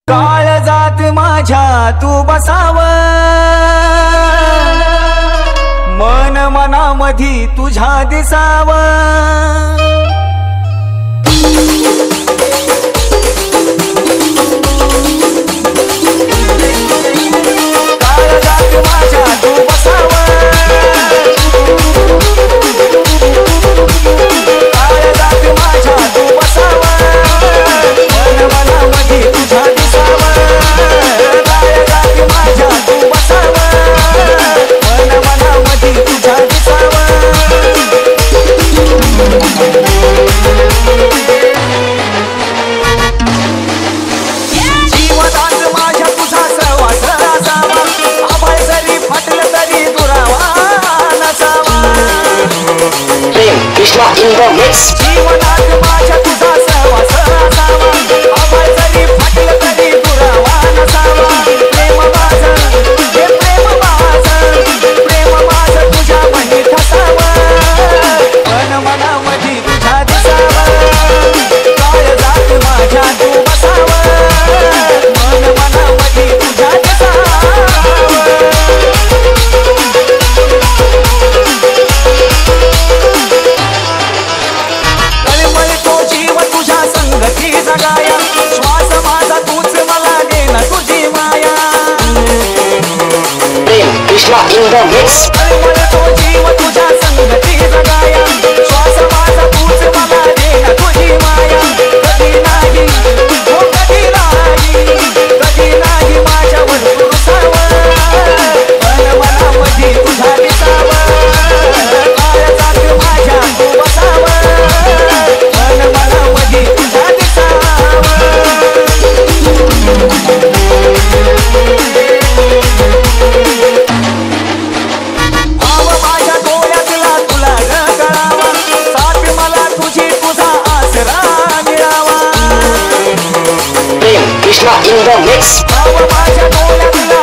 काळजात माझ्या तू बसाव, मन मनामधी तुझ्या दिसाव। काळजात माझ्या तू बसाव, काळजात माझ्या तू बसाव, मन मनामधी तुझ्या दिसाव। काळजात माझ्या तू बसाव, मन मनामधी तुझ्या दिसाव। जीवनात माझ्या तुझा सहवास असावा, आभाळ जरी फाटलं तरी दुरावा नसावा। Krishna in the mix. जीवनात माझ्या तुझा सहवास असावा, आभाळ जरी फाटलं तरी दुरावा नसावा। प्रेम माझं हे प्रेम माझं, प्रेम माझं तुझ्या मनी ठसावं, मन मनामधी तुझ्या दिसावं। काळजात माझ्या तू बसावं, मन मनामधी तुझ्या दिसावं। तळमळतो जीव तुझ्या संगती जगाया, श्वास माझा तूच मला देना तुझी माया। Krishna in the mix. तळमळतो जीव तुझ्या संगती जगाया, श्वास माझा तूच मला देना तुझी माया। कधी नाही हो कधी नाही, कधी नाही माझ्यावर तुरुसावं, मन मनामधी तुझ्या दिसावं। काळजात माझ्या तू बसावं, मन मनामधी तुझ्या दिसावं। भाव माझ्या डोळ्यातला तुला न कळावा, साथ मला तुझी तुझा आसरा मिळावा। Krishna in the mix. भाव माझ्या डोळ्यातला